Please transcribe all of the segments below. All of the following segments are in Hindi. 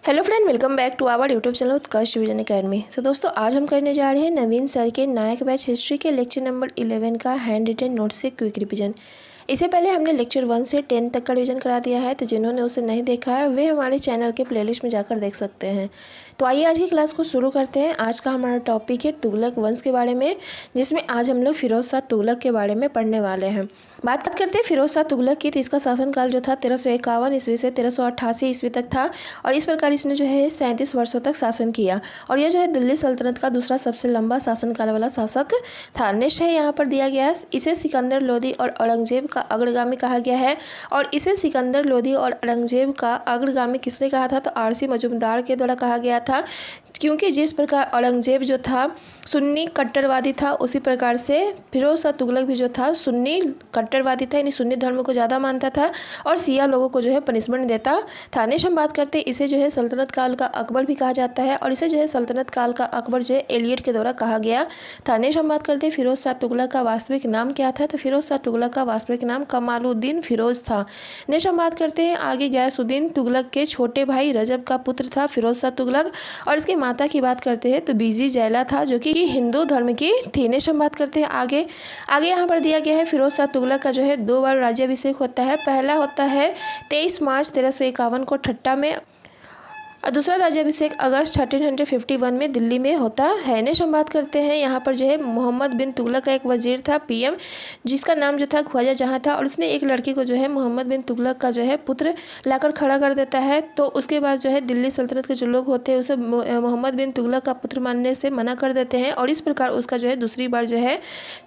Hello friend, welcome back to our YouTube channel Utkarsh Vision Academy. तो दोस्तों, आज हम करने जा रहे हैं नवीन सर के नायक बैच हिस्ट्री के लेक्चर नंबर 11 का हैंड रिटन नोट से क्विक रिवीजन। इससे पहले हमने लेक्चर 1 से 10 तक का रिवीजन करा दिया है, तो जिन्होंने उसे नहीं देखा है वे हमारे चैनल के प्लेलिस्ट में जाकर देख सकते हैं। तो आइए आज की क्लास को शुरू करते हैं। आज का हमारा टॉपिक है तुगलक वंश के बारे में, जिसमें आज हम लोग फिरोज शाह तुगलक के बारे में पढ़ने वाले हैं। बात करते हैं फिरोज शाह तुगलक की, तो इसका शासनकाल जो था 1351 ईस्वी से 1388 ईस्वी तक था और इस प्रकार इसने जो है 37 वर्षों तक शासन किया और यह जो है दिल्ली सल्तनत का दूसरा सबसे लंबा शासनकाल वाला शासक था। नेक्स्ट है यहाँ पर दिया गया है, इसे सिकंदर लोदी और औरंगजेब का अग्रगामी कहा गया है। और इसे सिकंदर लोदी और औरंगजेब का अग्रगामी किसने कहा था? तो आरसी मजूमदार के द्वारा कहा गया था, क्योंकि जिस प्रकार औरंगजेब जो था सुन्नी कट्टरवादी था, उसी प्रकार से फिरोज शाह तुगलक भी जो था सुन्नी कट्टरवादी था, यानी सुन्नी धर्म को ज़्यादा मानता था और शिया लोगों को जो है पनिशमेंट देता था। नेक्स्ट हम बात करते हैं, इसे जो है सल्तनत काल का अकबर भी कहा जाता है और इसे जो है सल्तनत काल का अकबर जो है एलियट के द्वारा कहा गया था। नेक्स्ट हम बात करते हैं फिरोज शाह तुगलक का वास्तविक नाम क्या था? तो फिरोज शाह तुगलक का वास्तविक नाम कमालुद्दीन फिरोज था। नेक्स्ट हम बात करते हैं आगे, गयासुद्दीन तुगलक के छोटे भाई रजब का पुत्र था फिरोज शाह तुगलक और इसके माता की बात करते हैं तो बीजी जैला था, जो कि हिंदू धर्म की थी। नेक्स्ट हम बात करते हैं आगे यहाँ पर दिया गया है फिरोज शाह तुगलक का जो है 2 बार राज्याभिषेक होता है। पहला होता है 23 मार्च 1351 को ठट्टा में और दूसरा राज्याभिषेक अगस्त 1351 में दिल्ली में होता है। नेक्स्ट हम बात करते हैं यहाँ पर जो है मोहम्मद बिन तुगलक का एक वजीर था पीएम, जिसका नाम जो था ख्वाजा जहाँ था और उसने एक लड़की को जो है मोहम्मद बिन तुगलक का जो है पुत्र लाकर खड़ा कर देता है। तो उसके बाद जो है दिल्ली सल्तनत के जो लोग होते हैं उसे मोहम्मद बिन तुगलक का पुत्र मानने से मना कर देते हैं और इस प्रकार उसका जो है दूसरी बार जो है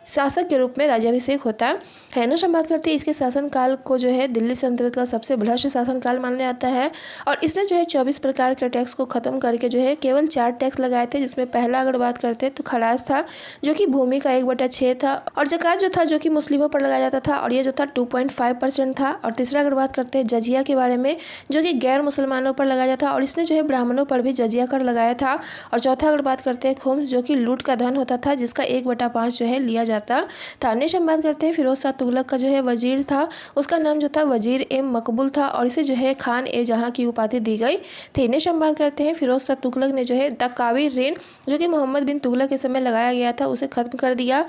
शासक के रूप में राज्याभिषेक होता है। नेक्स्ट हम बात करते हैं इसके शासनकाल को जो है दिल्ली सल्तनत का सबसे भ्रष्ट शासनकाल माना जाता है और इसने जो है 24 प्रकार के टैक्स को खत्म करके जो है केवल 4 टैक्स लगाए थे, जिसमें पहला अगर बात करते हैं तो खराज था, जो कि भूमि का 1/6 था और ज़कात जो था, जो कि मुस्लिमों पर लगाया जाता था और ये जो था 2.5% था। और तीसरा अगर बात करते हैं जजिया के बारे में, जो कि गैर मुसलमानों पर लगाया जाता और इसने जो है ब्राह्मणों पर भी जजिया कर लगाया था। और चौथा अगर बात करते हैं खुम्स, जो कि लूट का धन होता था, जिसका 1/5 जो है लिया जाता था। नेक्स्ट हम बात करते हैं फिरोज शाह तुगलक का जो है वजीर था, उसका नाम जो था वजीर ए मकबूल था और इसे जो है खान ए जहाँ की उपाधि दी गई थी। नेक्स्ट हम बात करते हैं फिरोज शाह तुगलक ने जो है द कावी रेन, जो कि मोहम्मद बिन तुगलक के समय लगाया गया था, उसे खत्म कर दिया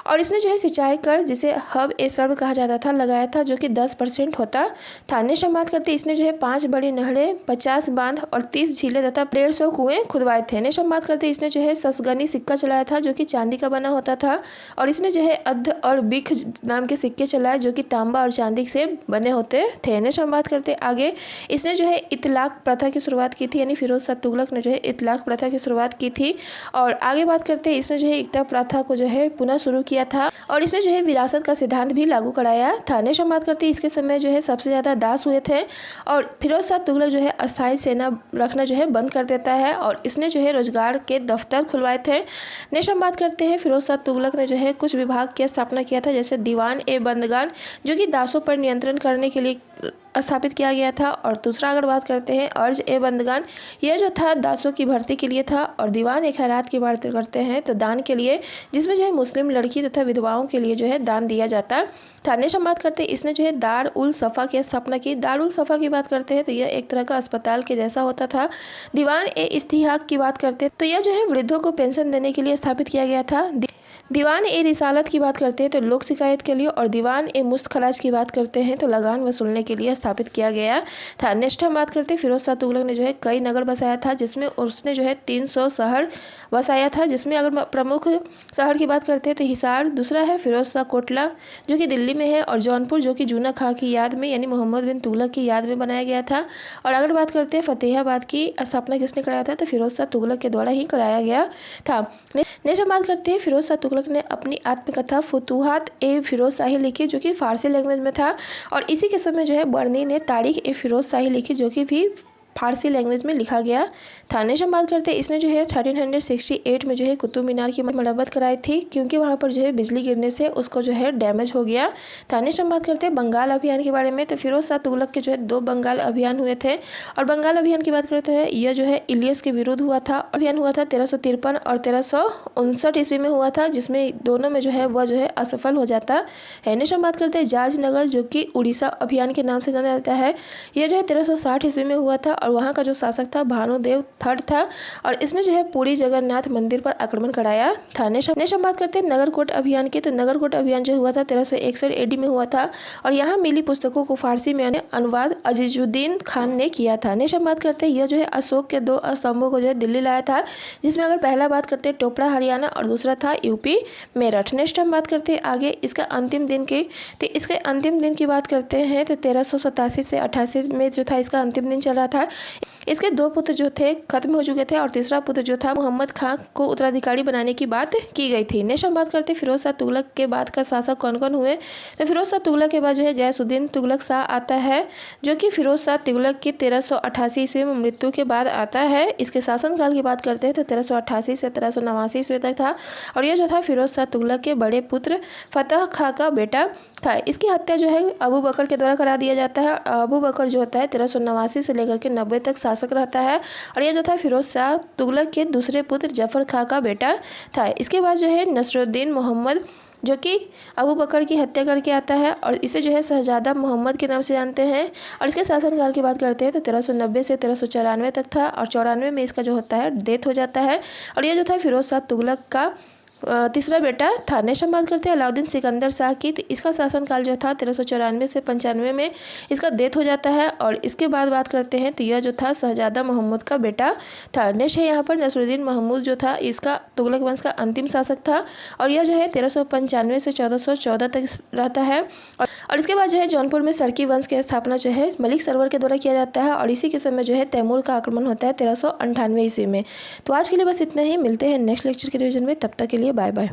और इसने जो है सिंचाई कर, जिसे हब ए सर्व कहा जाता था, लगाया था, जो कि 10% होता था। नेक्स्ट हम बात करते हैं इसने जो है 5 बड़ी नहरें, 50 बांध और 30 झीलें तथा 150 कुएं खुदवाए थे। नेक्स्ट हम बात करते हैं इसने जो है ससगनी सिक्का चलाया था, जो कि चांदी का बना होता था और इसने जो है अध और बिख नाम के सिक्के चलाए, जो कि तांबा और चांदी से बने होते थे। नेक्स्ट हम बात करते हैं आगे, इसने जो है इतलाक प्रथा की शुरुआत की थी, यानी फिरोज शाह तुगलक ने जो है इतलाक प्रथा की शुरुआत की थी। और आगे बात करते हैं इसने जो है इक्ता प्रथा को जो है पुनः शुरू किया था और इसने जो है विरासत का सिद्धांत भी लागू कराया था। नेक्स्ट हम बात करते हैं इसके समय जो है सबसे ज़्यादा दास हुए थे और फिरोज शाह तुगलक जो है अस्थायी सेना रखना जो है बंद कर देता है और इसने जो है रोजगार के दफ्तर खुलवाए थे। नेक्स्ट हम बात करते हैं फिरोज शाह तुगलक ने जो है कुछ विभाग की स्थापना किया था, जैसे दीवान ए बंदगान, जो कि दासों पर नियंत्रण करने के लिए स्थापित किया गया था। और दूसरा अगर बात करते हैं अर्ज ए बंदगान, यह जो था दासों की भर्ती के लिए था। और दीवान ए खैरात की बात करते हैं तो दान के लिए, जिसमें जो है मुस्लिम लड़की तथा विधवाओं के लिए जो है दान दिया जाता था। नेक्स्ट हम बात करते हैं इसने जो है दार उल सफ़ा की स्थापना की। दार उल सफ़ा की बात करते हैं तो यह एक तरह का अस्पताल के जैसा होता था। दीवान ए इस्तिहाक की बात करते हैं तो यह जो है वृद्धों को पेंशन देने के लिए स्थापित किया गया था। दीवान ए रिसालत की बात करते हैं तो लोक शिकायत के लिए और दीवान ए मुस्त खराज की बात करते हैं तो लगान वसूलने के लिए स्थापित किया गया था। नेक्स्ट हम बात करते हैं फिरोज शाह तुगलक ने जो है कई नगर बसाया था, जिसमें उसने जो है 300 शहर बसाया था, जिसमें अगर प्रमुख शहर की बात करते हैं तो हिसार, दूसरा है फिरोज शाह कोटला, जो कि दिल्ली में है, और जौनपुर, जो कि जूना खां की याद में, यानी मोहम्मद बिन तुगलक की याद में बनाया गया था। और अगर बात करते हैं फतेहाबाद की स्थापना किसने कराया था? तो फिरोज शाह तुगलक के द्वारा ही कराया गया था। नेक्स्ट हम बात करते हैं फिरोज शाह तुगलक ने अपनी आत्मकथा फुतूहात ए फिरोज शाही लिखी, जो कि फारसी लैंग्वेज में था और इसी के समय जो है बर्नी ने तारीख ए फिरोज शाही लिखी, जो कि भी फारसी लैंग्वेज में लिखा गया था। नेक्स्ट हम बात करते हैं इसने जो है 1368 में जो है कुतुब मीनार की मरम्मत कराई थी, क्योंकि वहाँ पर जो है बिजली गिरने से उसको जो है डैमेज हो गया था। नेक्स्ट हम बात करते हैं बंगाल अभियान के बारे में। तो फिरोज शाह तुगलक के जो है 2 बंगाल अभियान हुए थे और बंगाल अभियान की बात करते हैं यह जो है इलियस के विरुद्ध हुआ था। अभियान हुआ था 1353 और 1359 ईस्वी में हुआ था, जिसमें दोनों में जो है वह जो है असफल हो जाता है। नेक्स्ट हम बात करते हैं जाजनगर, जो कि उड़ीसा अभियान के नाम से जाना जाता है। यह जो है 1360 ईस्वी में हुआ था और वहाँ का जो शासक था भानुदेव थर्ड था और इसने जो है पुरी जगन्नाथ मंदिर पर आक्रमण कराया था। नेक्स्ट हम बात करते हैं नगरकोट अभियान की। तो नगरकोट अभियान जो हुआ था 1361 AD में हुआ था और यहाँ मिली पुस्तकों को फारसी में अनुवाद अजीजुद्दीन खान ने किया था। नेक्स्ट हम बात करते हैं यह जो है अशोक के 2 स्तंभों को जो है दिल्ली लाया था, जिसमें अगर पहला बात करते हैं टोपड़ा हरियाणा और दूसरा था यूपी मेरठ। नेक्स्ट हम बात करते हैं आगे इसका अंतिम दिन की। तो इसके अंतिम दिन की बात करते हैं तो 1387 से 88 में जो था इसका अंतिम दिन चल रहा था। इसके 2 पुत्र जो थे खत्म हो चुके थे और तीसरा पुत्र जो था मोहम्मद खां को उत्तराधिकारी बनाने की बात की गई थी। नेक्स्ट हम बात करते हैं फिरोज शाह तुगलक के बाद का शासक कौन कौन हुए। तो फिरोज शाह तुगलक के बाद जो है गयासुद्दीन तुगलक शाह आता है, जो कि फिरोज शाह तुगलक की 1388 ईस्वी में मृत्यु के बाद आता है। इसके शासनकाल की बात करते हैं तो 1388 से 1389 ईस्वी तक था और यह जो था फिरोज शाह तुगलक के बड़े पुत्र फतह खां का बेटा था। इसकी हत्या जो है अबू बकर के द्वारा करा दिया जाता है। अबू बकर जो होता है 1389 से लेकर के 90 तक शासक रहता है और यह जो था फिरोज शाह तुगलक के दूसरे पुत्र जफर खां का बेटा था। इसके बाद जो है नसरुद्दीन मोहम्मद जो कि अबू बकर की हत्या करके आता है और इसे जो है शहजादा मोहम्मद के नाम से जानते हैं और इसके शासनकाल की बात करते हैं तो 1390 से 1394 तक था और 94 में इसका जो होता है डेथ हो जाता है और यह जो था फिरोज शाह तुगलक का तीसरा बेटा था। नेक्स्ट हम बात करते हैं अलाउद्दीन सिकंदर शाह की। तो इसका शासनकाल जो था 1394 से 95 में इसका डेथ हो जाता है और इसके बाद बात करते हैं तो यह जो था शहजादा मोहम्मद का बेटा था। नेक्स्ट है यहाँ पर नसरुद्दीन महमूद जो था इसका तुगलक वंश का अंतिम शासक था और यह जो है 1395 से 1414 तक रहता है और इसके बाद जो है जौनपुर में सरकी वंश की स्थापना जो है मलिक सरवर के द्वारा किया जाता है और इसी के समय जो है तैमूर का आक्रमण होता है 1398 ईस्वी में। तो आज के लिए बस इतना ही, मिलते हैं नेक्स्ट लेक्चर के रिवीजन में, तब तक के लिए बाय बाय।